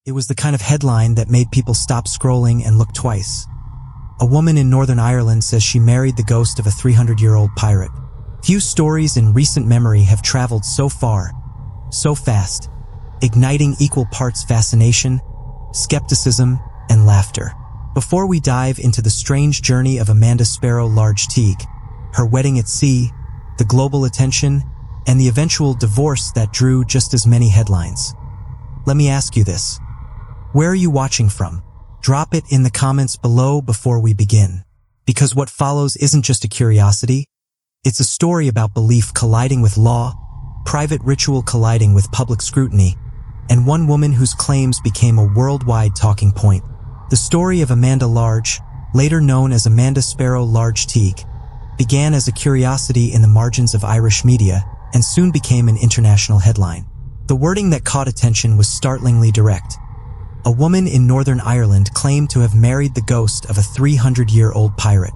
It was the kind of headline that made people stop scrolling and look twice. A woman in Northern Ireland says she married the ghost of a 300-year-old pirate. Few stories in recent memory have traveled so far, so fast, igniting equal parts fascination, skepticism, and laughter. Before we dive into the strange journey of Amanda Sparrow Large Teague, her wedding at sea, the global attention, and the eventual divorce that drew just as many headlines, let me ask you this. Where are you watching from? Drop it in the comments below before we begin. Because what follows isn't just a curiosity, it's a story about belief colliding with law, private ritual colliding with public scrutiny, and one woman whose claims became a worldwide talking point. The story of Amanda Large, later known as Amanda Sparrow Large Teague, began as a curiosity in the margins of Irish media and soon became an international headline. The wording that caught attention was startlingly direct. A woman in Northern Ireland claimed to have married the ghost of a 300-year-old pirate.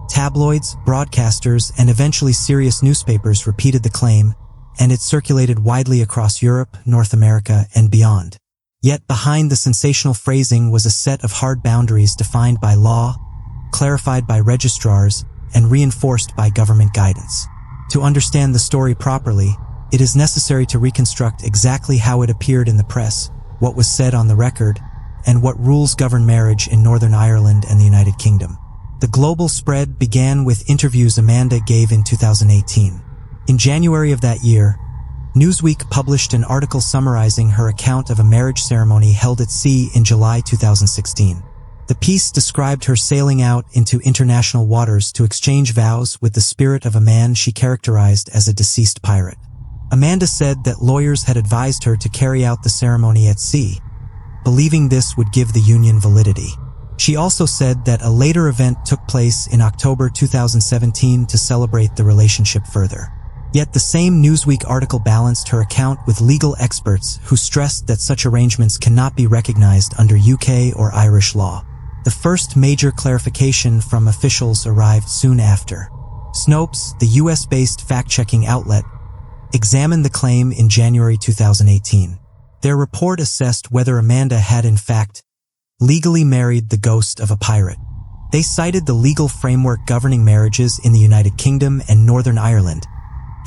Tabloids, broadcasters, and eventually serious newspapers repeated the claim, and it circulated widely across Europe, North America, and beyond. Yet behind the sensational phrasing was a set of hard boundaries defined by law, clarified by registrars, and reinforced by government guidance. To understand the story properly, it is necessary to reconstruct exactly how it appeared in the press, what was said on the record, and what rules govern marriage in Northern Ireland and the United Kingdom. The global spread began with interviews Amanda gave in 2018. In January of that year, Newsweek published an article summarizing her account of a marriage ceremony held at sea in July 2016. The piece described her sailing out into international waters to exchange vows with the spirit of a man she characterized as a deceased pirate. Amanda said that lawyers had advised her to carry out the ceremony at sea, believing this would give the union validity. She also said that a later event took place in October 2017 to celebrate the relationship further. Yet the same Newsweek article balanced her account with legal experts who stressed that such arrangements cannot be recognized under UK or Irish law. The first major clarification from officials arrived soon after. Snopes, the US-based fact-checking outlet, examined the claim in January 2018. Their report assessed whether Amanda had in fact legally married the ghost of a pirate. They cited the legal framework governing marriages in the United Kingdom and Northern Ireland,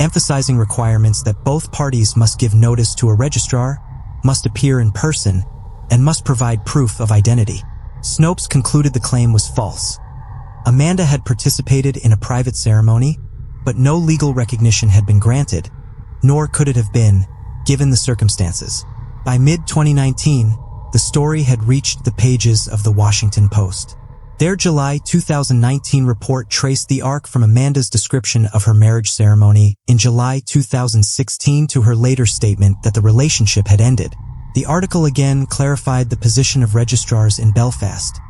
emphasizing requirements that both parties must give notice to a registrar, must appear in person, and must provide proof of identity. Snopes concluded the claim was false. Amanda had participated in a private ceremony, but no legal recognition had been granted, nor could it have been, given the circumstances. By mid-2019, the story had reached the pages of the Washington Post. Their July 2019 report traced the arc from Amanda's description of her marriage ceremony in July 2016 to her later statement that the relationship had ended. The article again clarified the position of registrars in Belfast,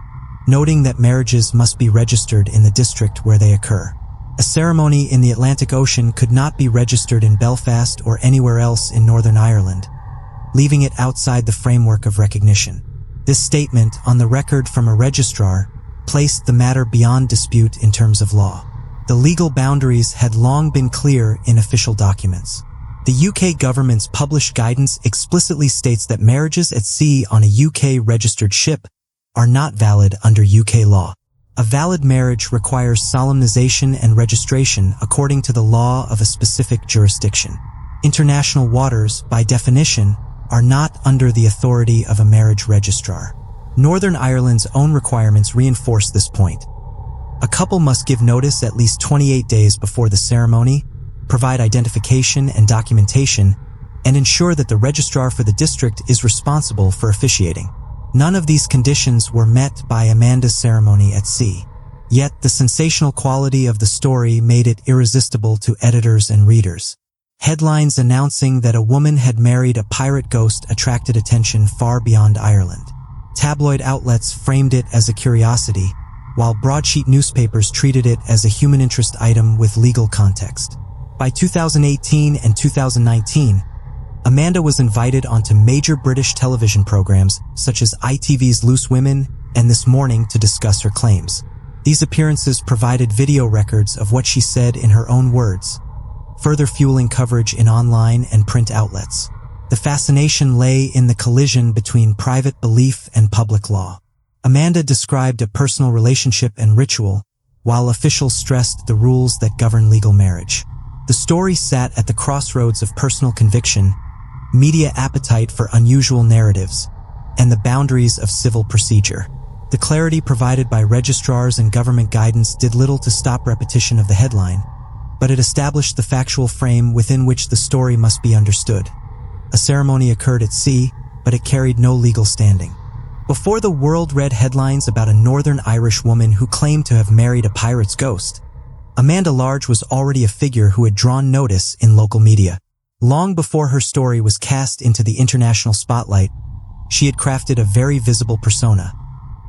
noting that marriages must be registered in the district where they occur. A ceremony in the Atlantic Ocean could not be registered in Belfast or anywhere else in Northern Ireland, leaving it outside the framework of recognition. This statement, on the record from a registrar, placed the matter beyond dispute in terms of law. The legal boundaries had long been clear in official documents. The UK government's published guidance explicitly states that marriages at sea on a UK-registered ship are not valid under UK law. A valid marriage requires solemnization and registration according to the law of a specific jurisdiction. International waters, by definition, are not under the authority of a marriage registrar. Northern Ireland's own requirements reinforce this point. A couple must give notice at least 28 days before the ceremony, provide identification and documentation, and ensure that the registrar for the district is responsible for officiating. None of these conditions were met by Amanda's ceremony at sea. Yet the sensational quality of the story made it irresistible to editors and readers. Headlines announcing that a woman had married a pirate ghost attracted attention far beyond Ireland. Tabloid outlets framed it as a curiosity, while broadsheet newspapers treated it as a human interest item with legal context. By 2018 and 2019, Amanda was invited onto major British television programs such as ITV's Loose Women and This Morning to discuss her claims. These appearances provided video records of what she said in her own words, further fueling coverage in online and print outlets. The fascination lay in the collision between private belief and public law. Amanda described a personal relationship and ritual, while officials stressed the rules that govern legal marriage. The story sat at the crossroads of personal conviction, media appetite for unusual narratives, and the boundaries of civil procedure. The clarity provided by registrars and government guidance did little to stop repetition of the headline, but it established the factual frame within which the story must be understood. A ceremony occurred at sea, but it carried no legal standing. Before the world read headlines about a Northern Irish woman who claimed to have married a pirate's ghost, Amanda Large was already a figure who had drawn notice in local media. Long before her story was cast into the international spotlight, she had crafted a very visible persona,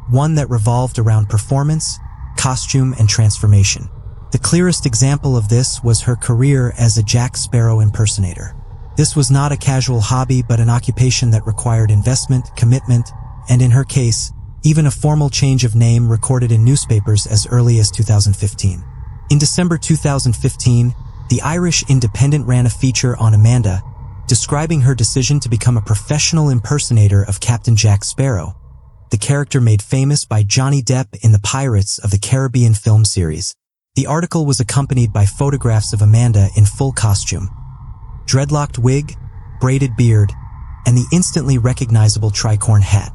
one that revolved around performance, costume, and transformation. The clearest example of this was her career as a Jack Sparrow impersonator. This was not a casual hobby, but an occupation that required investment, commitment, and in her case, even a formal change of name recorded in newspapers as early as 2015. In December 2015, the Irish Independent ran a feature on Amanda, describing her decision to become a professional impersonator of Captain Jack Sparrow, the character made famous by Johnny Depp in the Pirates of the Caribbean film series. The article was accompanied by photographs of Amanda in full costume, dreadlocked wig, braided beard, and the instantly recognizable tricorn hat.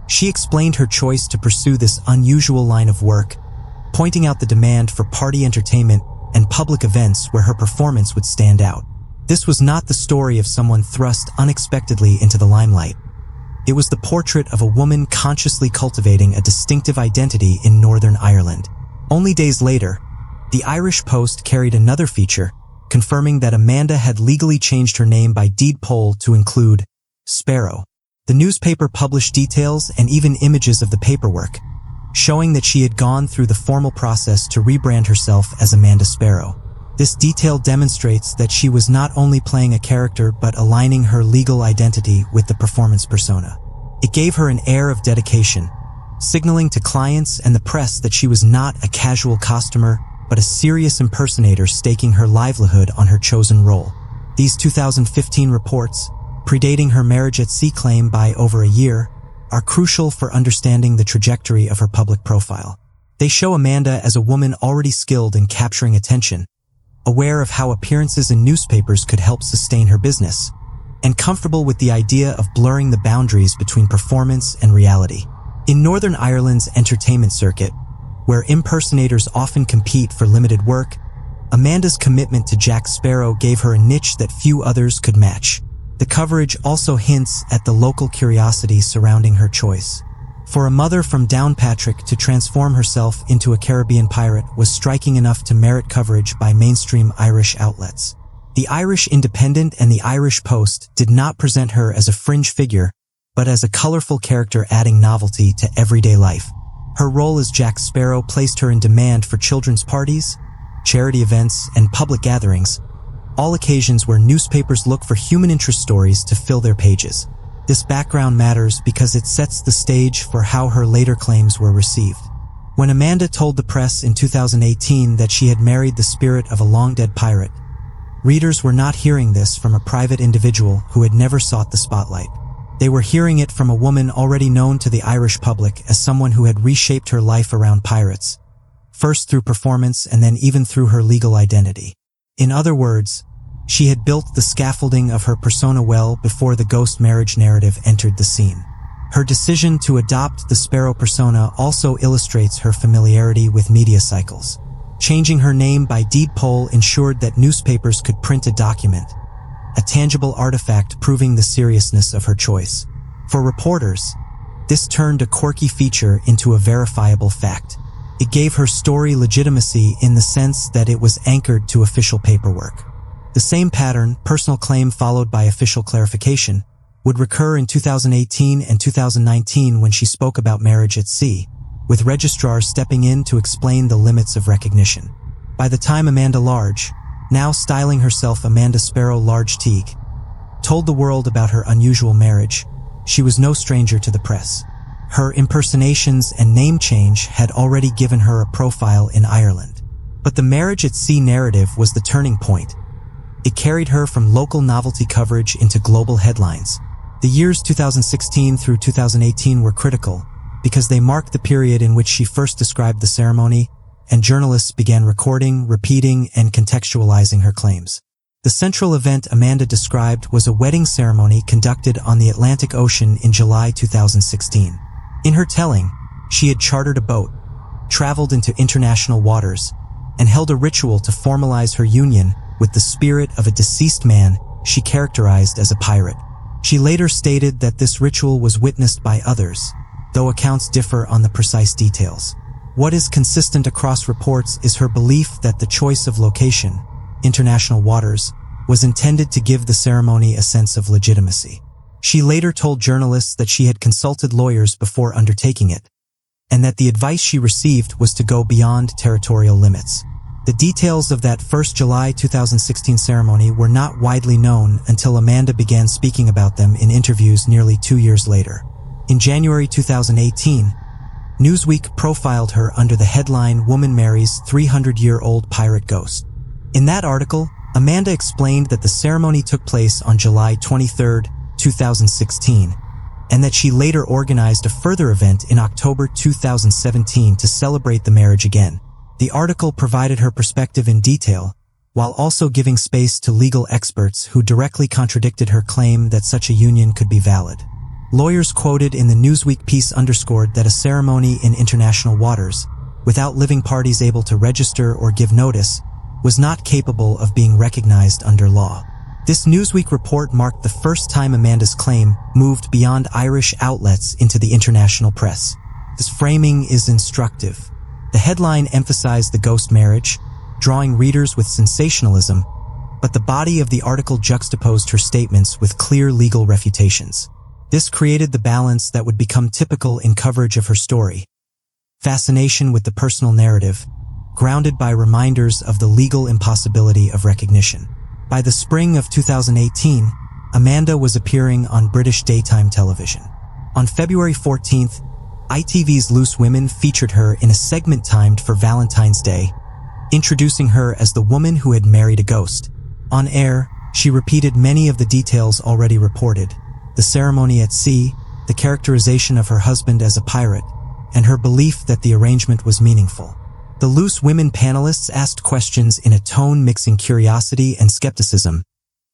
She explained her choice to pursue this unusual line of work, pointing out the demand for party entertainment and public events where her performance would stand out. This was not the story of someone thrust unexpectedly into the limelight. It was the portrait of a woman consciously cultivating a distinctive identity in Northern Ireland. Only days later, the Irish Post carried another feature, confirming that Amanda had legally changed her name by deed poll to include Sparrow. The newspaper published details and even images of the paperwork, showing that she had gone through the formal process to rebrand herself as Amanda Sparrow. This detail demonstrates that she was not only playing a character but aligning her legal identity with the performance persona. It gave her an air of dedication, signaling to clients and the press that she was not a casual costumer but a serious impersonator staking her livelihood on her chosen role. These 2015 reports, predating her marriage at sea claim by over a year, are crucial for understanding the trajectory of her public profile. They show Amanda as a woman already skilled in capturing attention, aware of how appearances in newspapers could help sustain her business, and comfortable with the idea of blurring the boundaries between performance and reality. In Northern Ireland's entertainment circuit, where impersonators often compete for limited work, Amanda's commitment to Jack Sparrow gave her a niche that few others could match. The coverage also hints at the local curiosity surrounding her choice. For a mother from Downpatrick to transform herself into a Caribbean pirate was striking enough to merit coverage by mainstream Irish outlets. The Irish Independent and the Irish Post did not present her as a fringe figure, but as a colorful character adding novelty to everyday life. Her role as Jack Sparrow placed her in demand for children's parties, charity events, and public gatherings, all occasions where newspapers look for human interest stories to fill their pages. This background matters because it sets the stage for how her later claims were received. When Amanda told the press in 2018 that she had married the spirit of a long-dead pirate, readers were not hearing this from a private individual who had never sought the spotlight. They were hearing it from a woman already known to the Irish public as someone who had reshaped her life around pirates, first through performance and then even through her legal identity. In other words, she had built the scaffolding of her persona well before the ghost marriage narrative entered the scene. Her decision to adopt the Sparrow persona also illustrates her familiarity with media cycles. Changing her name by deed poll ensured that newspapers could print a document, a tangible artifact proving the seriousness of her choice. For reporters, this turned a quirky feature into a verifiable fact. It gave her story legitimacy in the sense that it was anchored to official paperwork. The same pattern, personal claim followed by official clarification, would recur in 2018 and 2019 when she spoke about marriage at sea, with registrars stepping in to explain the limits of recognition. By the time Amanda Large, now styling herself Amanda Sparrow Large Teague, told the world about her unusual marriage, she was no stranger to the press. Her impersonations and name change had already given her a profile in Ireland. But the marriage at sea narrative was the turning point. It carried her from local novelty coverage into global headlines. The years 2016 through 2018 were critical because they marked the period in which she first described the ceremony, and journalists began recording, repeating, and contextualizing her claims. The central event Amanda described was a wedding ceremony conducted on the Atlantic Ocean in July 2016. In her telling, she had chartered a boat, traveled into international waters, and held a ritual to formalize her union with the spirit of a deceased man she characterized as a pirate. She later stated that this ritual was witnessed by others, though accounts differ on the precise details. What is consistent across reports is her belief that the choice of location, international waters, was intended to give the ceremony a sense of legitimacy. She later told journalists that she had consulted lawyers before undertaking it, and that the advice she received was to go beyond territorial limits. The details of that first July 2016 ceremony were not widely known until Amanda began speaking about them in interviews nearly 2 years later. In January 2018, Newsweek profiled her under the headline "Woman Marries 300-Year-Old Pirate Ghost." In that article, Amanda explained that the ceremony took place on July 23, 2016, and that she later organized a further event in October 2017 to celebrate the marriage again. The article provided her perspective in detail, while also giving space to legal experts who directly contradicted her claim that such a union could be valid. Lawyers quoted in the Newsweek piece underscored that a ceremony in international waters, without living parties able to register or give notice, was not capable of being recognized under law. This Newsweek report marked the first time Amanda's claim moved beyond Irish outlets into the international press. This framing is instructive. The headline emphasized the ghost marriage, drawing readers with sensationalism, but the body of the article juxtaposed her statements with clear legal refutations. This created the balance that would become typical in coverage of her story: fascination with the personal narrative, grounded by reminders of the legal impossibility of recognition. By the spring of 2018, Amanda was appearing on British daytime television. On February 14th, ITV's Loose Women featured her in a segment timed for Valentine's Day, introducing her as the woman who had married a ghost. On air, she repeated many of the details already reported: the ceremony at sea, the characterization of her husband as a pirate, and her belief that the arrangement was meaningful. The Loose Women panelists asked questions in a tone mixing curiosity and skepticism,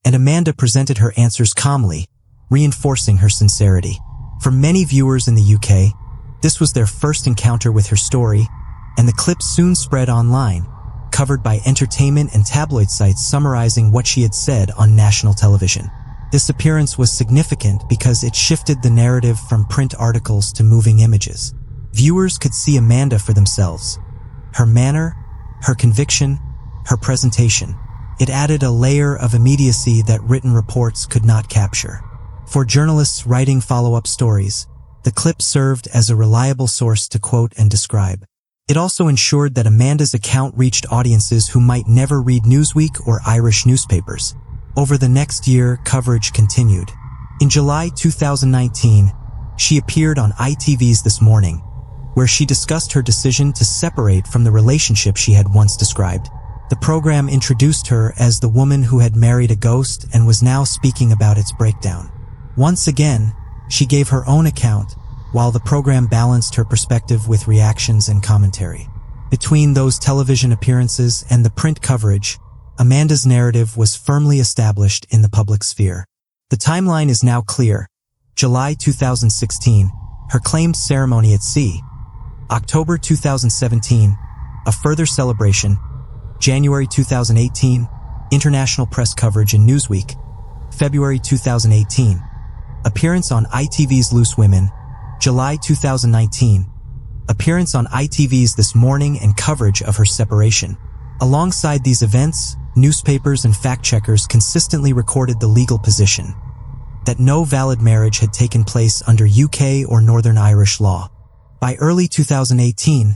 and Amanda presented her answers calmly, reinforcing her sincerity. For many viewers in the UK, this was their first encounter with her story, and the clips soon spread online, covered by entertainment and tabloid sites summarizing what she had said on national television. This appearance was significant because it shifted the narrative from print articles to moving images. Viewers could see Amanda for themselves: her manner, her conviction, her presentation. It added a layer of immediacy that written reports could not capture. For journalists writing follow-up stories, the clip served as a reliable source to quote and describe. It also ensured that Amanda's account reached audiences who might never read Newsweek or Irish newspapers. Over the next year, coverage continued. In July 2019, she appeared on ITV's This Morning, where she discussed her decision to separate from the relationship she had once described. The program introduced her as the woman who had married a ghost and was now speaking about its breakdown. Once again, she gave her own account, while the program balanced her perspective with reactions and commentary. Between those television appearances and the print coverage, Amanda's narrative was firmly established in the public sphere. The timeline is now clear: July 2016, her claimed ceremony at sea; October 2017, a further celebration; January 2018, international press coverage in Newsweek; February 2018, appearance on ITV's Loose Women; July 2019, appearance on ITV's This Morning and coverage of her separation. Alongside these events, newspapers and fact-checkers consistently recorded the legal position that no valid marriage had taken place under UK or Northern Irish law. By early 2018,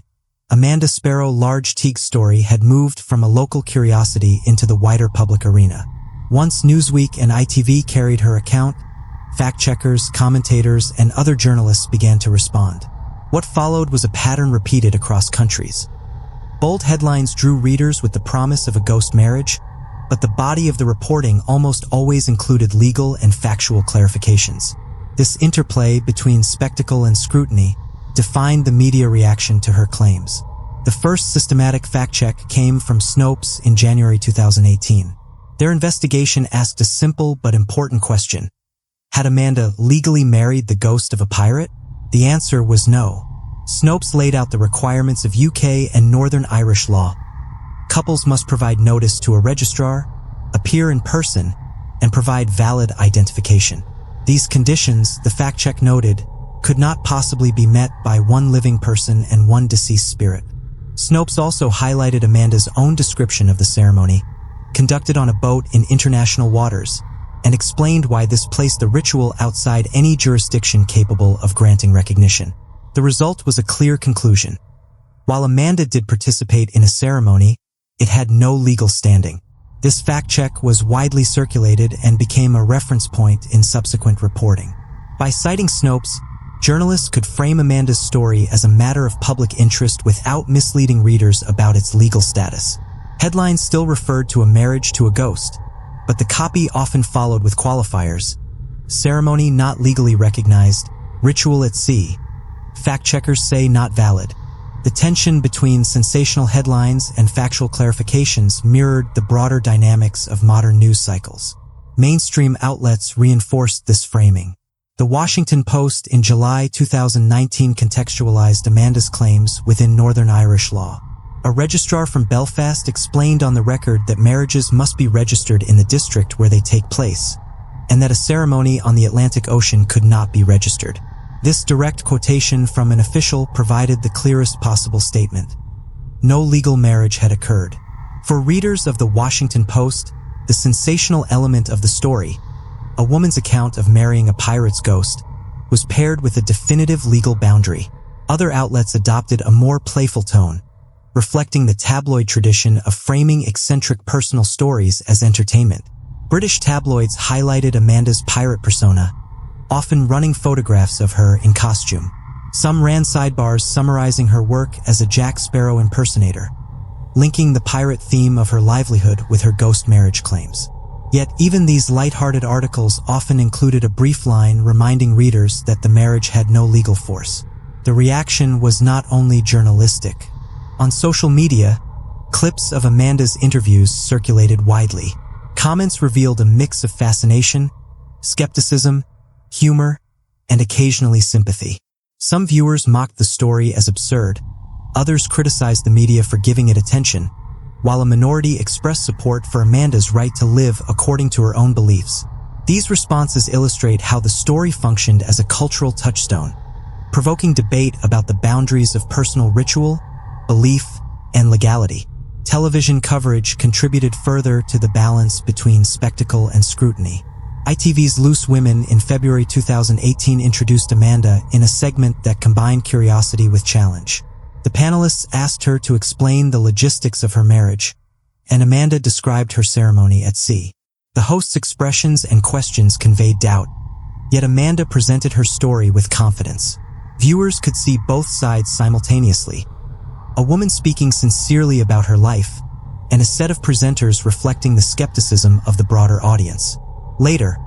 Amanda Sparrow Large Teague's story had moved from a local curiosity into the wider public arena. Once Newsweek and ITV carried her account, fact-checkers, commentators, and other journalists began to respond. What followed was a pattern repeated across countries. Bold headlines drew readers with the promise of a ghost marriage, but the body of the reporting almost always included legal and factual clarifications. This interplay between spectacle and scrutiny defined the media reaction to her claims. The first systematic fact-check came from Snopes in January 2018. Their investigation asked a simple but important question. Had Amanda legally married the ghost of a pirate? The answer was no. Snopes laid out the requirements of UK and Northern Irish law. Couples must provide notice to a registrar, appear in person, and provide valid identification. These conditions, the fact-check noted, could not possibly be met by one living person and one deceased spirit. Snopes also highlighted Amanda's own description of the ceremony, conducted on a boat in international waters, and explained why this placed the ritual outside any jurisdiction capable of granting recognition. The result was a clear conclusion. While Amanda did participate in a ceremony, it had no legal standing. This fact-check was widely circulated and became a reference point in subsequent reporting. By citing Snopes, journalists could frame Amanda's story as a matter of public interest without misleading readers about its legal status. Headlines still referred to a marriage to a ghost, but the copy often followed with qualifiers: ceremony not legally recognized, ritual at sea, fact-checkers say not valid. The tension between sensational headlines and factual clarifications mirrored the broader dynamics of modern news cycles. Mainstream outlets reinforced this framing. The Washington Post in July 2019 contextualized Amanda's claims within Northern Irish law. A registrar from Belfast explained on the record that marriages must be registered in the district where they take place, and that a ceremony on the Atlantic Ocean could not be registered. This direct quotation from an official provided the clearest possible statement. No legal marriage had occurred. For readers of the Washington Post, the sensational element of the story, a woman's account of marrying a pirate's ghost, was paired with a definitive legal boundary. Other outlets adopted a more playful tone, reflecting the tabloid tradition of framing eccentric personal stories as entertainment. British tabloids highlighted Amanda's pirate persona, often running photographs of her in costume. Some ran sidebars summarizing her work as a Jack Sparrow impersonator, linking the pirate theme of her livelihood with her ghost marriage claims. Yet even these light-hearted articles often included a brief line reminding readers that the marriage had no legal force. The reaction was not only journalistic. On social media, clips of Amanda's interviews circulated widely. Comments revealed a mix of fascination, skepticism, humor, and occasionally sympathy. Some viewers mocked the story as absurd, others criticized the media for giving it attention, while a minority expressed support for Amanda's right to live according to her own beliefs. These responses illustrate how the story functioned as a cultural touchstone, provoking debate about the boundaries of personal ritual, belief, and legality. Television coverage contributed further to the balance between spectacle and scrutiny. ITV's Loose Women in February 2018 introduced Amanda in a segment that combined curiosity with challenge. The panelists asked her to explain the logistics of her marriage, and Amanda described her ceremony at sea. The host's expressions and questions conveyed doubt, yet Amanda presented her story with confidence. Viewers could see both sides simultaneously, a woman speaking sincerely about her life, and a set of presenters reflecting the skepticism of the broader audience. Later,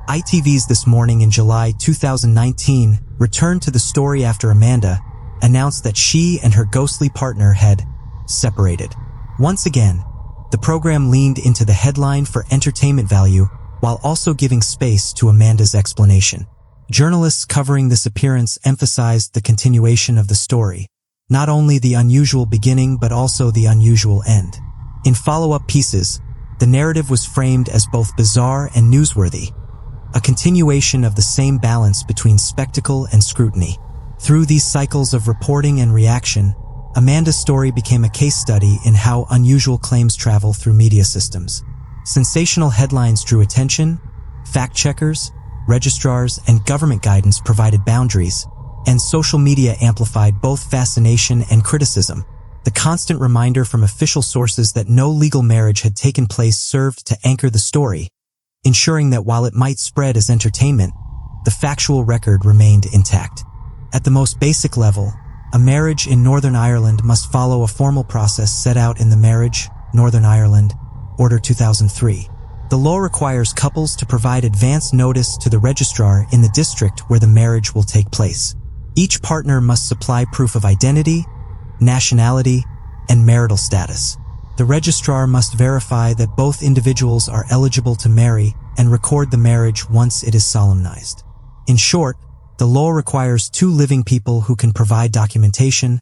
ITV's This Morning in July 2019 returned to the story after Amanda announced that she and her ghostly partner had separated. Once again, the program leaned into the headline for entertainment value while also giving space to Amanda's explanation. Journalists covering this appearance emphasized the continuation of the story, not only the unusual beginning but also the unusual end. In follow-up pieces, the narrative was framed as both bizarre and newsworthy, a continuation of the same balance between spectacle and scrutiny. Through these cycles of reporting and reaction, Amanda's story became a case study in how unusual claims travel through media systems. Sensational headlines drew attention, fact-checkers, registrars, and government guidance provided boundaries, and social media amplified both fascination and criticism. The constant reminder from official sources that no legal marriage had taken place served to anchor the story, ensuring that while it might spread as entertainment, the factual record remained intact. At the most basic level, a marriage in Northern Ireland must follow a formal process set out in the Marriage, Northern Ireland, Order 2003. The law requires couples to provide advance notice to the registrar in the district where the marriage will take place. Each partner must supply proof of identity, nationality, and marital status. The registrar must verify that both individuals are eligible to marry and record the marriage once it is solemnized. In short, the law requires two living people who can provide documentation,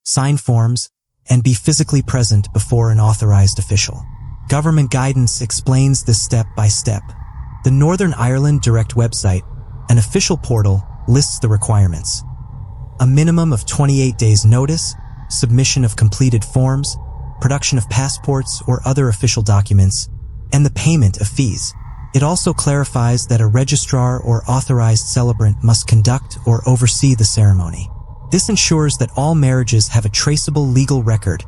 sign forms, and be physically present before an authorized official. Government guidance explains this step by step. The Northern Ireland Direct website, an official portal, lists the requirements. A minimum of 28 days notice, submission of completed forms, production of passports or other official documents, and the payment of fees. It also clarifies that a registrar or authorized celebrant must conduct or oversee the ceremony. This ensures that all marriages have a traceable legal record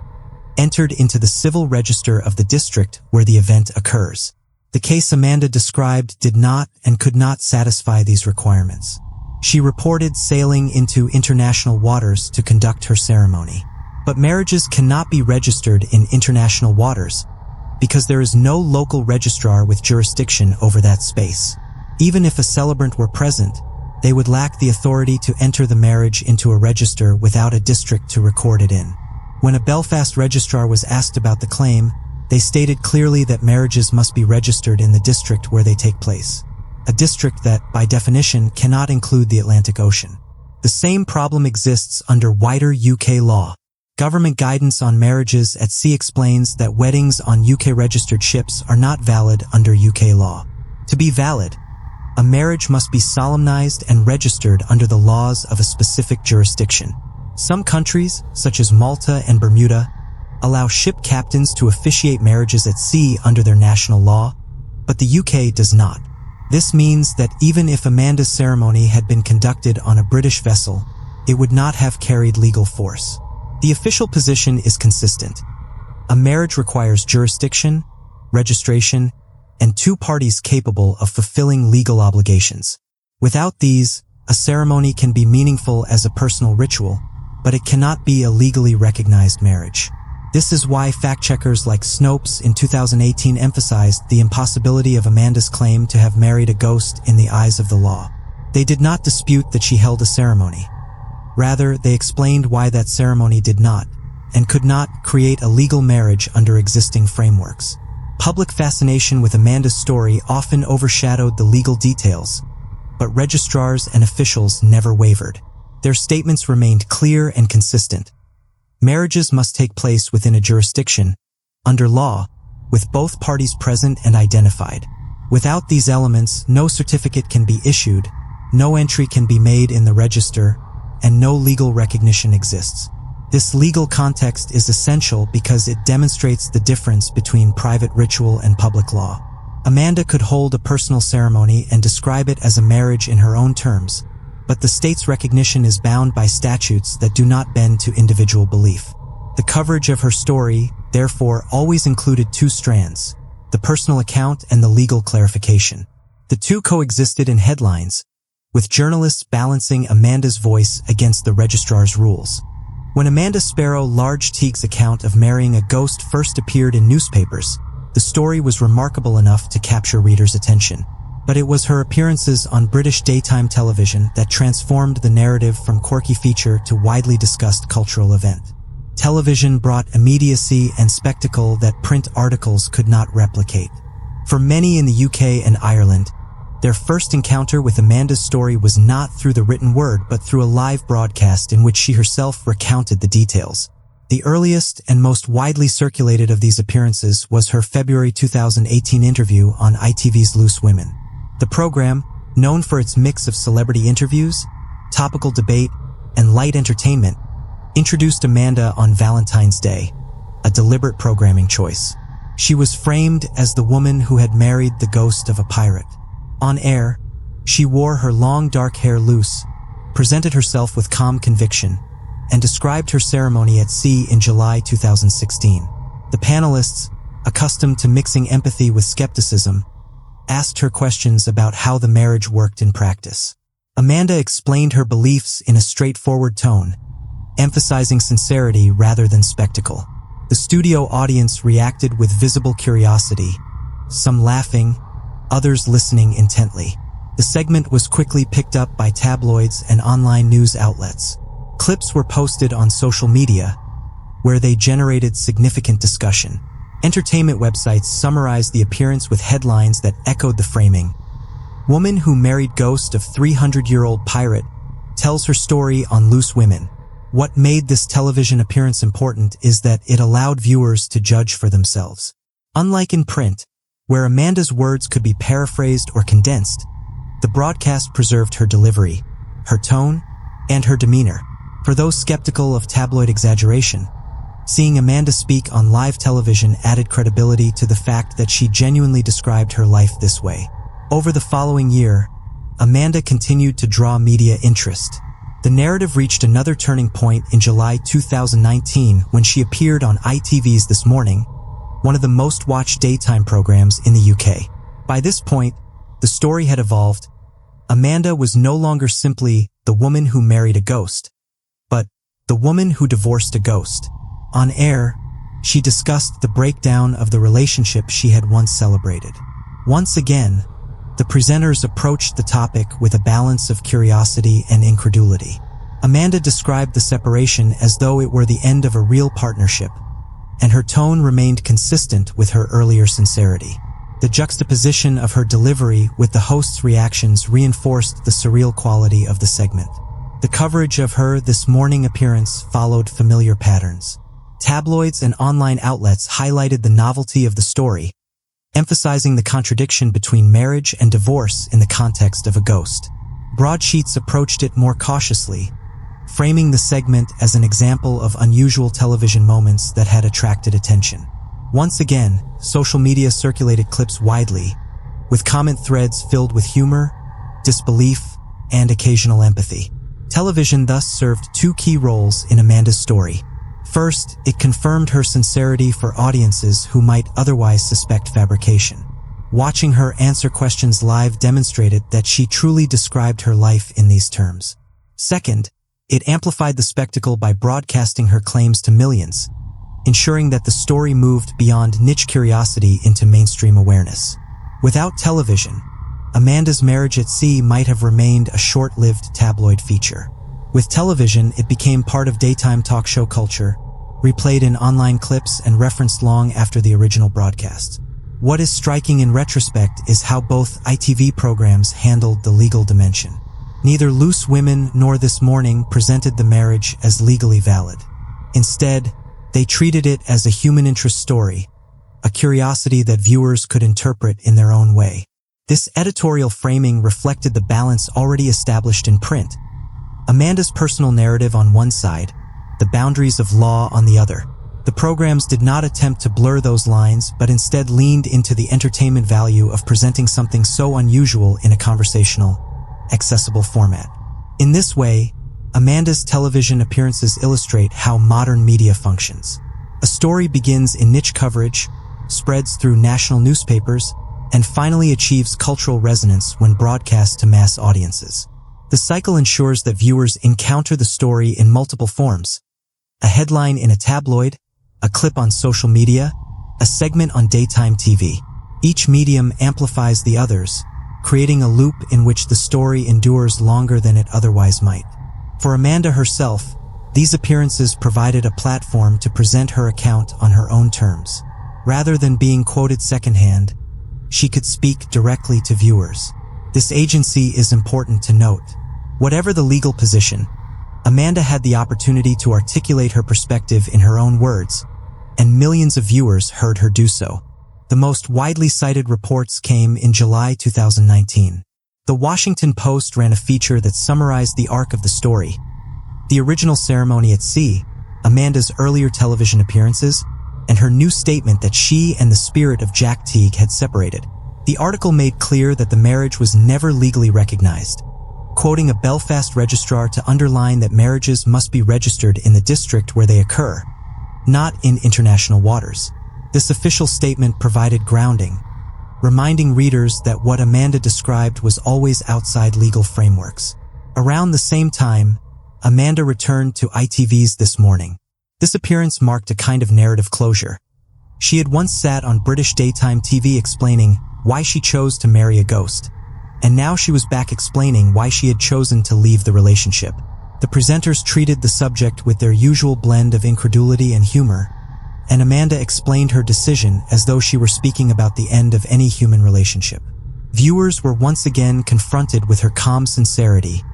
entered into the civil register of the district where the event occurs. The case Amanda described did not and could not satisfy these requirements. She reported sailing into international waters to conduct her ceremony. But marriages cannot be registered in international waters because there is no local registrar with jurisdiction over that space. Even if a celebrant were present, they would lack the authority to enter the marriage into a register without a district to record it in. When a Belfast registrar was asked about the claim, they stated clearly that marriages must be registered in the district where they take place. A district that, by definition, cannot include the Atlantic Ocean. The same problem exists under wider UK law. Government guidance on marriages at sea explains that weddings on UK-registered ships are not valid under UK law. To be valid, a marriage must be solemnized and registered under the laws of a specific jurisdiction. Some countries, such as Malta and Bermuda, allow ship captains to officiate marriages at sea under their national law, but the UK does not. This means that even if Amanda's ceremony had been conducted on a British vessel, it would not have carried legal force. The official position is consistent. A marriage requires jurisdiction, registration, and two parties capable of fulfilling legal obligations. Without these, a ceremony can be meaningful as a personal ritual, but it cannot be a legally recognized marriage. This is why fact-checkers like Snopes in 2018 emphasized the impossibility of Amanda's claim to have married a ghost in the eyes of the law. They did not dispute that she held a ceremony. Rather, they explained why that ceremony did not, and could not, create a legal marriage under existing frameworks. Public fascination with Amanda's story often overshadowed the legal details, but registrars and officials never wavered. Their statements remained clear and consistent. Marriages must take place within a jurisdiction, under law, with both parties present and identified. Without these elements, no certificate can be issued, no entry can be made in the register, and no legal recognition exists. This legal context is essential because it demonstrates the difference between private ritual and public law. Amanda could hold a personal ceremony and describe it as a marriage in her own terms, but the state's recognition is bound by statutes that do not bend to individual belief. The coverage of her story, therefore, always included two strands, the personal account and the legal clarification. The two coexisted in headlines, with journalists balancing Amanda's voice against the registrar's rules. When Amanda Sparrow Large Teague's account of marrying a ghost first appeared in newspapers, the story was remarkable enough to capture readers' attention. But it was her appearances on British daytime television that transformed the narrative from quirky feature to widely discussed cultural event. Television brought immediacy and spectacle that print articles could not replicate. For many in the UK and Ireland, their first encounter with Amanda's story was not through the written word but through a live broadcast in which she herself recounted the details. The earliest and most widely circulated of these appearances was her February 2018 interview on ITV's Loose Women. The program, known for its mix of celebrity interviews, topical debate, and light entertainment, introduced Amanda on Valentine's Day, a deliberate programming choice. She was framed as the woman who had married the ghost of a pirate. On air, she wore her long dark hair loose, presented herself with calm conviction, and described her ceremony at sea in July 2016. The panelists, accustomed to mixing empathy with skepticism, asked her questions about how the marriage worked in practice. Amanda explained her beliefs in a straightforward tone, emphasizing sincerity rather than spectacle. The studio audience reacted with visible curiosity, some laughing, others listening intently. The segment was quickly picked up by tabloids and online news outlets. Clips were posted on social media, where they generated significant discussion. Entertainment websites summarized the appearance with headlines that echoed the framing. Woman who married ghost of 300-year-old pirate tells her story on Loose Women. What made this television appearance important is that it allowed viewers to judge for themselves. Unlike in print, where Amanda's words could be paraphrased or condensed, the broadcast preserved her delivery, her tone, and her demeanor. For those skeptical of tabloid exaggeration, seeing Amanda speak on live television added credibility to the fact that she genuinely described her life this way. Over the following year, Amanda continued to draw media interest. The narrative reached another turning point in July 2019 when she appeared on ITV's This Morning, one of the most watched daytime programs in the UK. By this point, the story had evolved. Amanda was no longer simply the woman who married a ghost, but the woman who divorced a ghost. On air, she discussed the breakdown of the relationship she had once celebrated. Once again, the presenters approached the topic with a balance of curiosity and incredulity. Amanda described the separation as though it were the end of a real partnership, and her tone remained consistent with her earlier sincerity. The juxtaposition of her delivery with the host's reactions reinforced the surreal quality of the segment. The coverage of her This Morning appearance followed familiar patterns. Tabloids and online outlets highlighted the novelty of the story, emphasizing the contradiction between marriage and divorce in the context of a ghost. Broadsheets approached it more cautiously, framing the segment as an example of unusual television moments that had attracted attention. Once again, social media circulated clips widely, with comment threads filled with humor, disbelief, and occasional empathy. Television thus served two key roles in Amanda's story. First, it confirmed her sincerity for audiences who might otherwise suspect fabrication. Watching her answer questions live demonstrated that she truly described her life in these terms. Second, it amplified the spectacle by broadcasting her claims to millions, ensuring that the story moved beyond niche curiosity into mainstream awareness. Without television, Amanda's marriage at sea might have remained a short-lived tabloid feature. With television, it became part of daytime talk show culture, replayed in online clips and referenced long after the original broadcast. What is striking in retrospect is how both ITV programs handled the legal dimension. Neither Loose Women nor This Morning presented the marriage as legally valid. Instead, they treated it as a human interest story, a curiosity that viewers could interpret in their own way. This editorial framing reflected the balance already established in print. Amanda's personal narrative on one side, the boundaries of law on the other. The programs did not attempt to blur those lines, but instead leaned into the entertainment value of presenting something so unusual in a conversational, accessible format. In this way, Amanda's television appearances illustrate how modern media functions. A story begins in niche coverage, spreads through national newspapers, and finally achieves cultural resonance when broadcast to mass audiences. The cycle ensures that viewers encounter the story in multiple forms: a headline in a tabloid, a clip on social media, a segment on daytime TV. Each medium amplifies the others, creating a loop in which the story endures longer than it otherwise might. For Amanda herself, these appearances provided a platform to present her account on her own terms. Rather than being quoted secondhand, she could speak directly to viewers. This agency is important to note. Whatever the legal position, Amanda had the opportunity to articulate her perspective in her own words, and millions of viewers heard her do so. The most widely cited reports came in July 2019. The Washington Post ran a feature that summarized the arc of the story: the original ceremony at sea, Amanda's earlier television appearances, and her new statement that she and the spirit of Jack Teague had separated. The article made clear that the marriage was never legally recognized, quoting a Belfast registrar to underline that marriages must be registered in the district where they occur, not in international waters. This official statement provided grounding, reminding readers that what Amanda described was always outside legal frameworks. Around the same time, Amanda returned to ITV's This Morning. This appearance marked a kind of narrative closure. She had once sat on British daytime TV explaining why she chose to marry a ghost, and now she was back explaining why she had chosen to leave the relationship. The presenters treated the subject with their usual blend of incredulity and humor, and Amanda explained her decision as though she were speaking about the end of any human relationship. Viewers were once again confronted with her calm sincerity,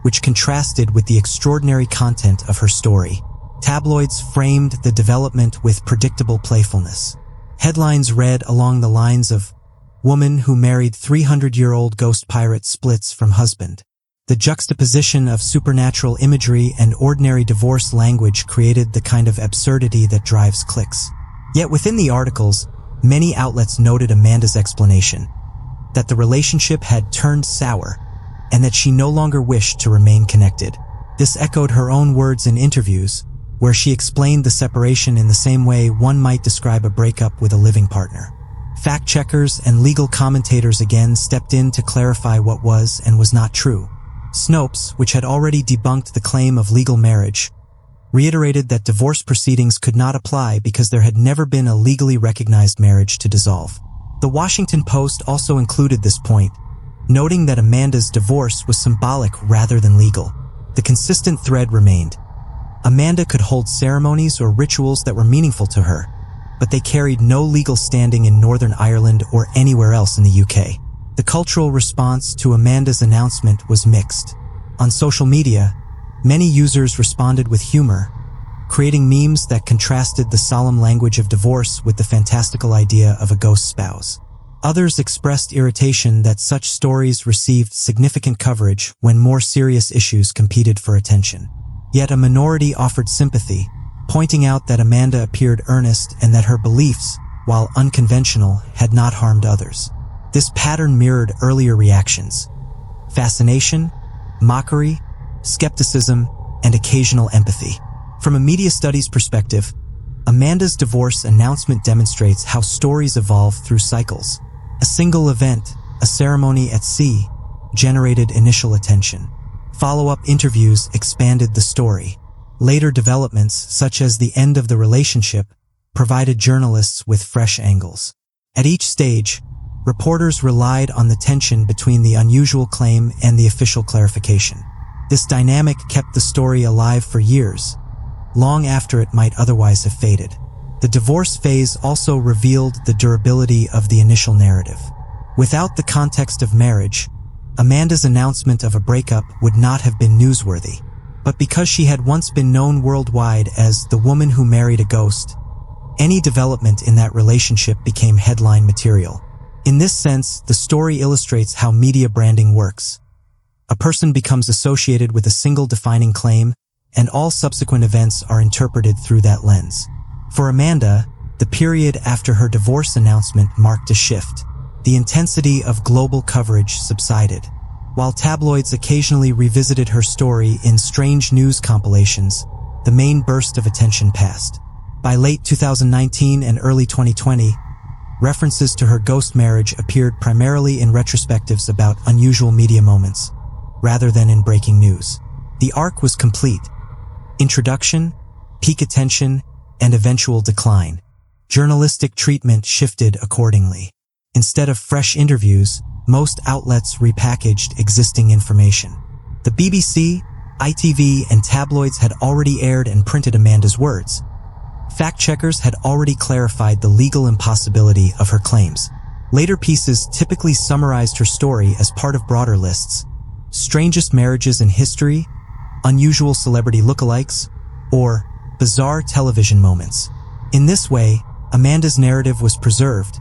which contrasted with the extraordinary content of her story. Tabloids framed the development with predictable playfulness. Headlines read along the lines of, "Woman who married 300-year-old ghost pirate splits from husband." The juxtaposition of supernatural imagery and ordinary divorce language created the kind of absurdity that drives clicks. Yet within the articles, many outlets noted Amanda's explanation, that the relationship had turned sour, and that she no longer wished to remain connected. This echoed her own words in interviews, where she explained the separation in the same way one might describe a breakup with a living partner. Fact-checkers and legal commentators again stepped in to clarify what was and was not true. Snopes, which had already debunked the claim of legal marriage, reiterated that divorce proceedings could not apply because there had never been a legally recognized marriage to dissolve. The Washington Post also included this point, noting that Amanda's divorce was symbolic rather than legal. The consistent thread remained. Amanda could hold ceremonies or rituals that were meaningful to her, but they carried no legal standing in Northern Ireland or anywhere else in the UK. The cultural response to Amanda's announcement was mixed. On social media, many users responded with humor, creating memes that contrasted the solemn language of divorce with the fantastical idea of a ghost spouse. Others expressed irritation that such stories received significant coverage when more serious issues competed for attention. Yet a minority offered sympathy, pointing out that Amanda appeared earnest and that her beliefs, while unconventional, had not harmed others. This pattern mirrored earlier reactions: fascination, mockery, skepticism, and occasional empathy. From a media studies perspective, Amanda's divorce announcement demonstrates how stories evolve through cycles. A single event, a ceremony at sea, generated initial attention. Follow-up interviews expanded the story. Later developments, such as the end of the relationship, provided journalists with fresh angles. At each stage, reporters relied on the tension between the unusual claim and the official clarification. This dynamic kept the story alive for years, long after it might otherwise have faded. The divorce phase also revealed the durability of the initial narrative. Without the context of marriage, Amanda's announcement of a breakup would not have been newsworthy. But because she had once been known worldwide as the woman who married a ghost, any development in that relationship became headline material. In this sense, the story illustrates how media branding works. A person becomes associated with a single defining claim, and all subsequent events are interpreted through that lens. For Amanda, the period after her divorce announcement marked a shift. The intensity of global coverage subsided. While tabloids occasionally revisited her story in strange news compilations, the main burst of attention passed. By late 2019 and early 2020, references to her ghost marriage appeared primarily in retrospectives about unusual media moments, rather than in breaking news. The arc was complete: introduction, peak attention, and eventual decline. Journalistic treatment shifted accordingly. Instead of fresh interviews, most outlets repackaged existing information. The BBC, ITV, and tabloids had already aired and printed Amanda's words. Fact-checkers had already clarified the legal impossibility of her claims. Later pieces typically summarized her story as part of broader lists: strangest marriages in history, unusual celebrity lookalikes, or bizarre television moments. In this way, Amanda's narrative was preserved,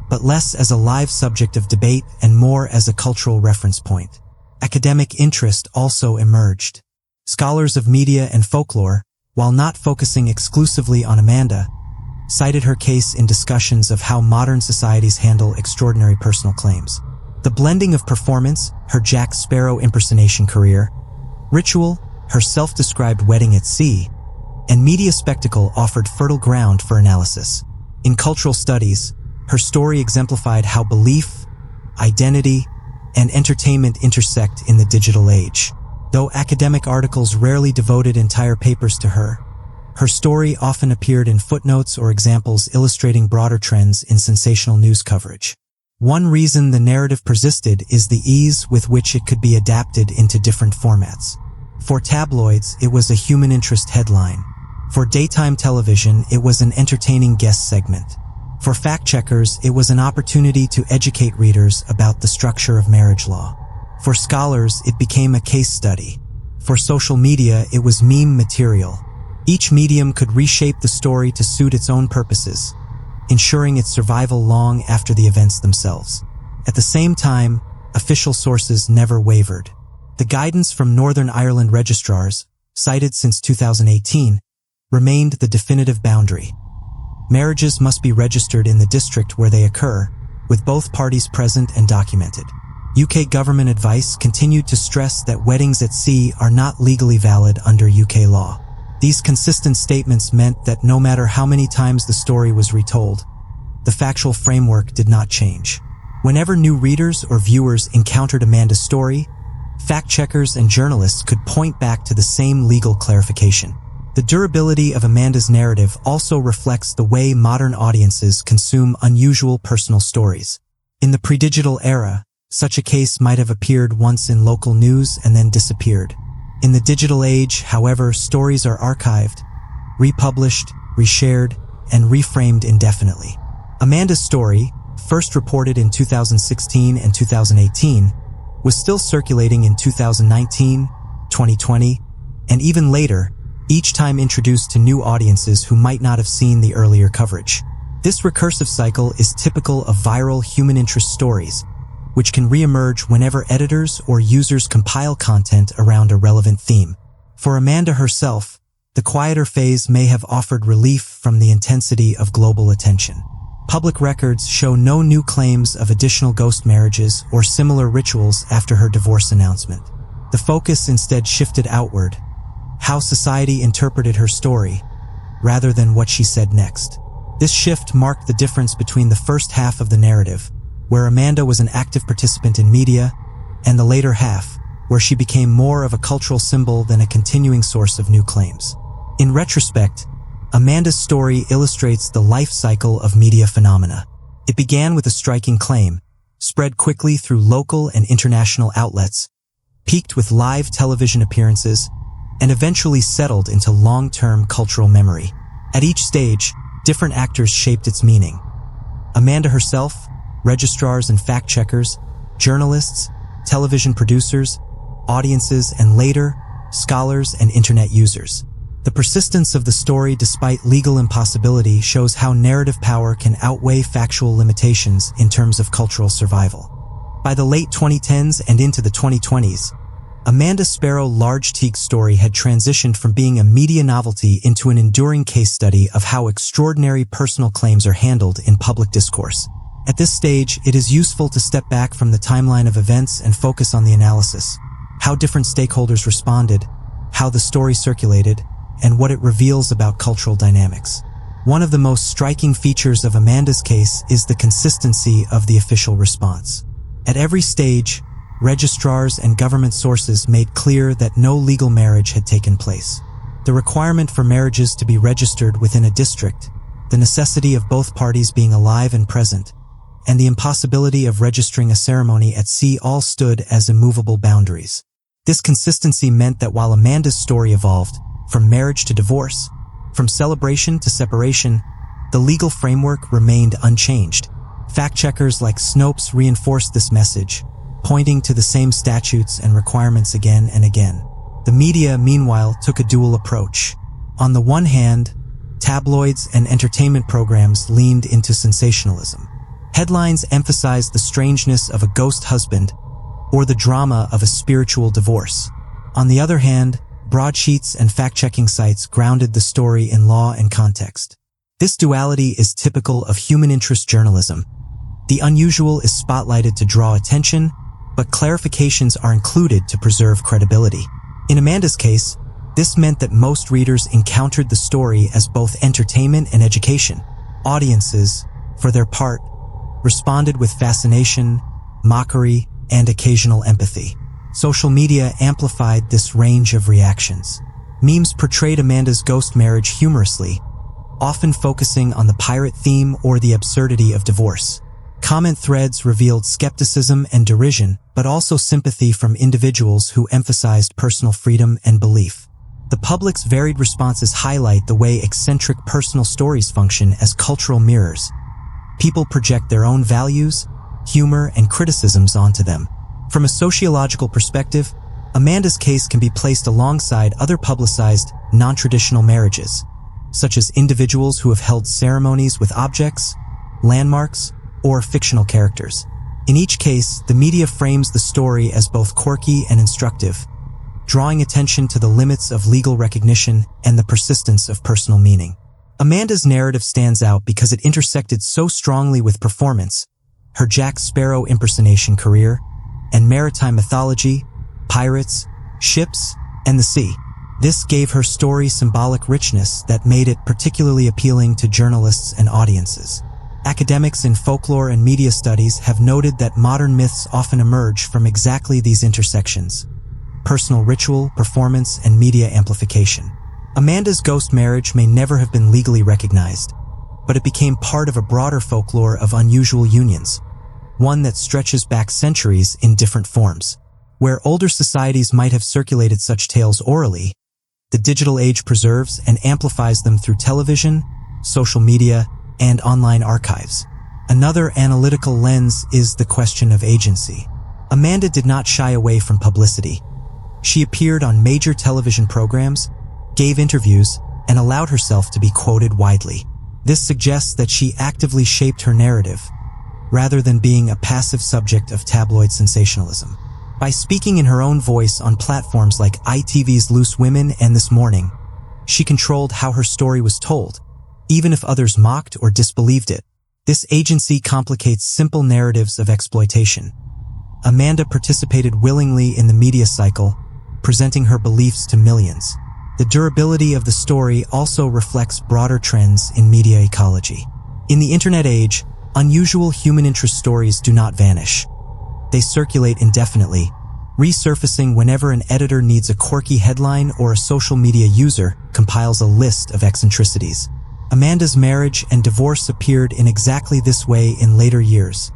but less as a live subject of debate and more as a cultural reference point. Academic interest also emerged. Scholars of media and folklore, while not focusing exclusively on Amanda, cited her case in discussions of how modern societies handle extraordinary personal claims. The blending of performance, her Jack Sparrow impersonation career, ritual, her self-described wedding at sea, and media spectacle offered fertile ground for analysis. In cultural studies, her story exemplified how belief, identity, and entertainment intersect in the digital age. Though academic articles rarely devoted entire papers to her, Her story often appeared in footnotes or examples illustrating broader trends in sensational news coverage. One reason the narrative persisted is the ease with which it could be adapted into different formats. For tabloids, it was a human interest headline. For daytime television, it was an entertaining guest segment. For fact-checkers, it was an opportunity to educate readers about the structure of marriage law. For scholars, it became a case study. For social media, it was meme material. Each medium could reshape the story to suit its own purposes, ensuring its survival long after the events themselves. At the same time, official sources never wavered. The guidance from Northern Ireland registrars, cited since 2018, remained the definitive boundary. Marriages must be registered in the district where they occur, with both parties present and documented. UK government advice continued to stress that weddings at sea are not legally valid under UK law. These consistent statements meant that no matter how many times the story was retold, the factual framework did not change. Whenever new readers or viewers encountered Amanda's story, fact-checkers and journalists could point back to the same legal clarification. The durability of Amanda's narrative also reflects the way modern audiences consume unusual personal stories. In the pre-digital era, such a case might have appeared once in local news and then disappeared. In the digital age, however, stories are archived, republished, reshared, and reframed indefinitely. Amanda's story, first reported in 2016 and 2018, was still circulating in 2019, 2020, and even later, each time introduced to new audiences who might not have seen the earlier coverage. This recursive cycle is typical of viral human interest stories, which can re-emerge whenever editors or users compile content around a relevant theme. For Amanda herself, the quieter phase may have offered relief from the intensity of global attention. Public records show no new claims of additional ghost marriages or similar rituals after her divorce announcement. The focus instead shifted outward, how society interpreted her story, rather than what she said next. This shift marked the difference between the first half of the narrative, where Amanda was an active participant in media, and the later half, where she became more of a cultural symbol than a continuing source of new claims. In retrospect, Amanda's story illustrates the life cycle of media phenomena. It began with a striking claim, spread quickly through local and international outlets, peaked with live television appearances, and eventually settled into long-term cultural memory. At each stage, different actors shaped its meaning. Amanda herself, registrars and fact-checkers, journalists, television producers, audiences, and later, scholars and internet users. The persistence of the story despite legal impossibility shows how narrative power can outweigh factual limitations in terms of cultural survival. By the late 2010s and into the 2020s, Amanda Sparrow Large Teague's story had transitioned from being a media novelty into an enduring case study of how extraordinary personal claims are handled in public discourse. At this stage, it is useful to step back from the timeline of events and focus on the analysis, how different stakeholders responded, how the story circulated, and what it reveals about cultural dynamics. One of the most striking features of Amanda's case is the consistency of the official response. At every stage, registrars and government sources made clear that no legal marriage had taken place. The requirement for marriages to be registered within a district, the necessity of both parties being alive and present, and the impossibility of registering a ceremony at sea all stood as immovable boundaries. This consistency meant that while Amanda's story evolved, from marriage to divorce, from celebration to separation, the legal framework remained unchanged. Fact-checkers like Snopes reinforced this message, pointing to the same statutes and requirements again and again. The media, meanwhile, took a dual approach. On the one hand, tabloids and entertainment programs leaned into sensationalism. Headlines emphasized the strangeness of a ghost husband or the drama of a spiritual divorce. On the other hand, broadsheets and fact-checking sites grounded the story in law and context. This duality is typical of human interest journalism. The unusual is spotlighted to draw attention, but clarifications are included to preserve credibility. In Amanda's case, this meant that most readers encountered the story as both entertainment and education. Audiences, for their part, responded with fascination, mockery, and occasional empathy. Social media amplified this range of reactions. Memes portrayed Amanda's ghost marriage humorously, often focusing on the pirate theme or the absurdity of divorce. Comment threads revealed skepticism and derision, but also sympathy from individuals who emphasized personal freedom and belief. The public's varied responses highlight the way eccentric personal stories function as cultural mirrors. People project their own values, humor, and criticisms onto them. From a sociological perspective, Amanda's case can be placed alongside other publicized, non-traditional marriages, such as individuals who have held ceremonies with objects, landmarks, or fictional characters. In each case, the media frames the story as both quirky and instructive, drawing attention to the limits of legal recognition and the persistence of personal meaning. Amanda's narrative stands out because it intersected so strongly with performance, her Jack Sparrow impersonation career, and maritime mythology, pirates, ships, and the sea. This gave her story symbolic richness that made it particularly appealing to journalists and audiences. Academics in folklore and media studies have noted that modern myths often emerge from exactly these intersections: personal ritual, performance, and media amplification. Amanda's ghost marriage may never have been legally recognized, but it became part of a broader folklore of unusual unions, one that stretches back centuries in different forms. Where older societies might have circulated such tales orally, the digital age preserves and amplifies them through television, social media, and online archives. Another analytical lens is the question of agency. Amanda did not shy away from publicity. She appeared on major television programs, gave interviews, and allowed herself to be quoted widely. This suggests that she actively shaped her narrative, rather than being a passive subject of tabloid sensationalism. By speaking in her own voice on platforms like ITV's Loose Women and This Morning, she controlled how her story was told, even if others mocked or disbelieved it. This agency complicates simple narratives of exploitation. Amanda participated willingly in the media cycle, presenting her beliefs to millions. The durability of the story also reflects broader trends in media ecology. In the internet age, unusual human interest stories do not vanish. They circulate indefinitely, resurfacing whenever an editor needs a quirky headline or a social media user compiles a list of eccentricities. Amanda's marriage and divorce appeared in exactly this way in later years,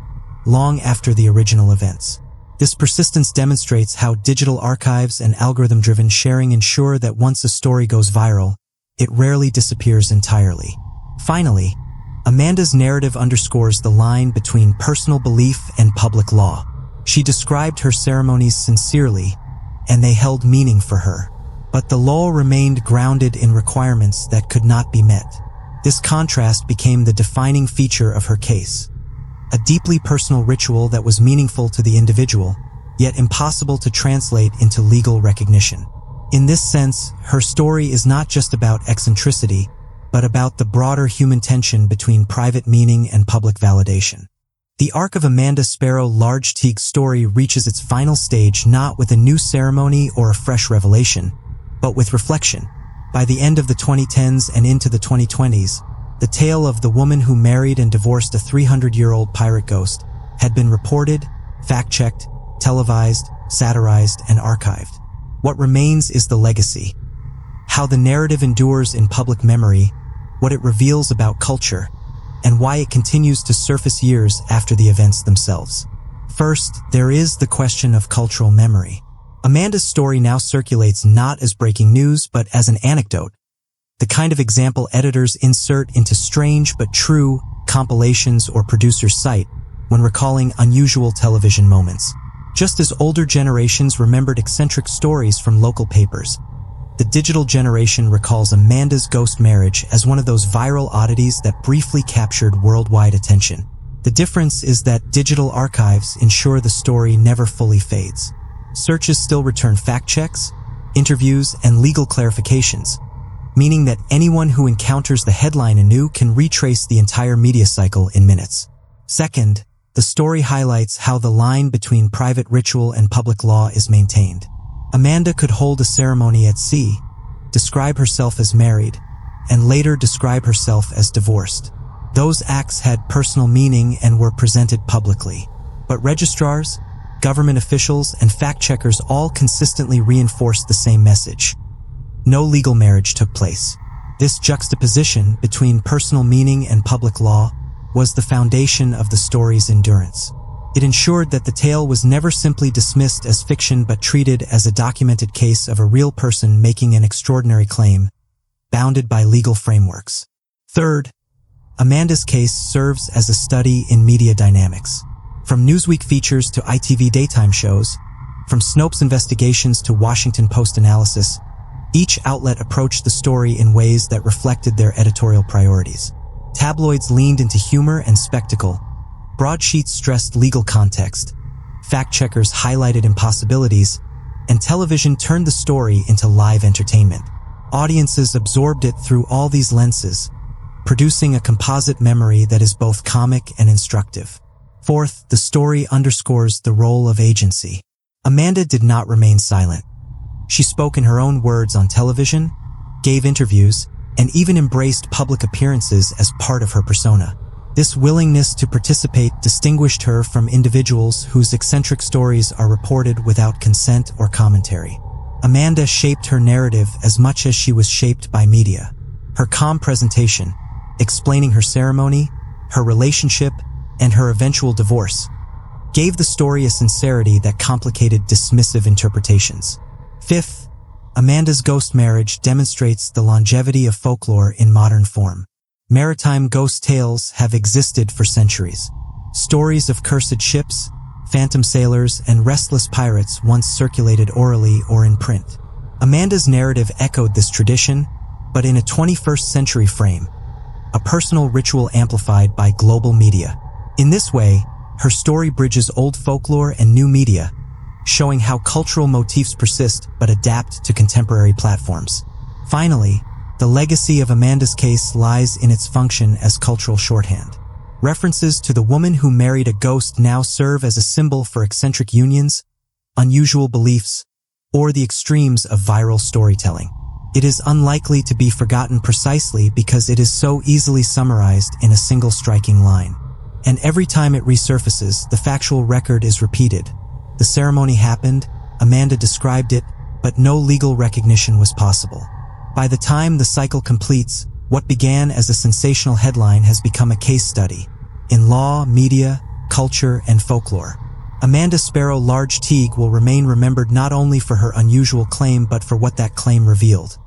long after the original events. This persistence demonstrates how digital archives and algorithm-driven sharing ensure that once a story goes viral, it rarely disappears entirely. Finally, Amanda's narrative underscores the line between personal belief and public law. She described her ceremonies sincerely, and they held meaning for her. But the law remained grounded in requirements that could not be met. This contrast became the defining feature of her case. A deeply personal ritual that was meaningful to the individual, yet impossible to translate into legal recognition. In this sense, her story is not just about eccentricity, but about the broader human tension between private meaning and public validation. The arc of Amanda Sparrow Large Teague's story reaches its final stage not with a new ceremony or a fresh revelation, but with reflection. By the end of the 2010s and into the 2020s, the tale of the woman who married and divorced a 300-year-old pirate ghost had been reported, fact-checked, televised, satirized, and archived. What remains is the legacy. How the narrative endures in public memory, what it reveals about culture, and why it continues to surface years after the events themselves. First, there is the question of cultural memory. Amanda's story now circulates not as breaking news, but as an anecdote, the kind of example editors insert into strange but true compilations or producers cite when recalling unusual television moments. Just as older generations remembered eccentric stories from local papers, the digital generation recalls Amanda's ghost marriage as one of those viral oddities that briefly captured worldwide attention. The difference is that digital archives ensure the story never fully fades. Searches still return fact checks, interviews, and legal clarifications, meaning that anyone who encounters the headline anew can retrace the entire media cycle in minutes. Second, the story highlights how the line between private ritual and public law is maintained. Amanda could hold a ceremony at sea, describe herself as married, and later describe herself as divorced. Those acts had personal meaning and were presented publicly. But registrars, government officials, and fact-checkers all consistently reinforced the same message. No legal marriage took place. This juxtaposition between personal meaning and public law was the foundation of the story's endurance. It ensured that the tale was never simply dismissed as fiction but treated as a documented case of a real person making an extraordinary claim, bounded by legal frameworks. Third, Amanda's case serves as a study in media dynamics. From Newsweek features to ITV daytime shows, from Snopes investigations to Washington Post analysis, each outlet approached the story in ways that reflected their editorial priorities. Tabloids leaned into humor and spectacle. Broadsheets stressed legal context. Fact-checkers highlighted impossibilities, and television turned the story into live entertainment. Audiences absorbed it through all these lenses, producing a composite memory that is both comic and instructive. Fourth, the story underscores the role of agency. Amanda did not remain silent. She spoke in her own words on television, gave interviews, and even embraced public appearances as part of her persona. This willingness to participate distinguished her from individuals whose eccentric stories are reported without consent or commentary. Amanda shaped her narrative as much as she was shaped by media. Her calm presentation, explaining her ceremony, her relationship, and her eventual divorce, gave the story a sincerity that complicated dismissive interpretations. Fifth, Amanda's ghost marriage demonstrates the longevity of folklore in modern form. Maritime ghost tales have existed for centuries. Stories of cursed ships, phantom sailors, and restless pirates once circulated orally or in print. Amanda's narrative echoed this tradition, but in a 21st century frame, a personal ritual amplified by global media. In this way, her story bridges old folklore and new media, showing how cultural motifs persist but adapt to contemporary platforms. Finally, the legacy of Amanda's case lies in its function as cultural shorthand. References to the woman who married a ghost now serve as a symbol for eccentric unions, unusual beliefs, or the extremes of viral storytelling. It is unlikely to be forgotten precisely because it is so easily summarized in a single striking line. And every time it resurfaces, the factual record is repeated. The ceremony happened, Amanda described it, but no legal recognition was possible. By the time the cycle completes, what began as a sensational headline has become a case study in law, media, culture, and folklore. Amanda Sparrow Large Teague will remain remembered not only for her unusual claim but for what that claim revealed.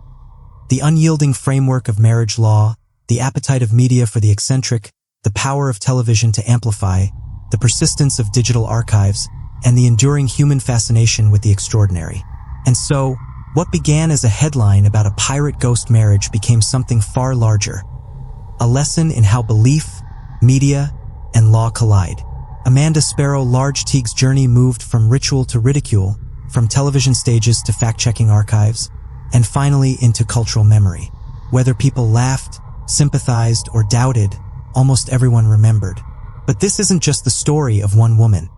The unyielding framework of marriage law, the appetite of media for the eccentric, the power of television to amplify, the persistence of digital archives, and the enduring human fascination with the extraordinary. And so, what began as a headline about a pirate ghost marriage became something far larger. A lesson in how belief, media, and law collide. Amanda Sparrow Large Teague's journey moved from ritual to ridicule, from television stages to fact-checking archives, and finally into cultural memory. Whether people laughed, sympathized, or doubted, almost everyone remembered. But this isn't just the story of one woman.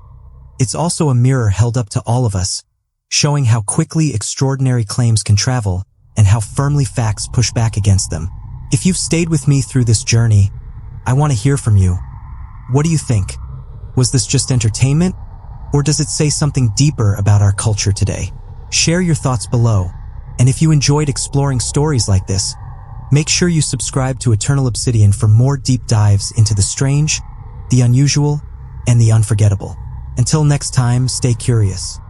It's also a mirror held up to all of us, showing how quickly extraordinary claims can travel and how firmly facts push back against them. If you've stayed with me through this journey, I want to hear from you. What do you think? Was this just entertainment, or does it say something deeper about our culture today? Share your thoughts below, and if you enjoyed exploring stories like this, make sure you subscribe to Eternal Obsidian for more deep dives into the strange, the unusual, and the unforgettable. Until next time, stay curious.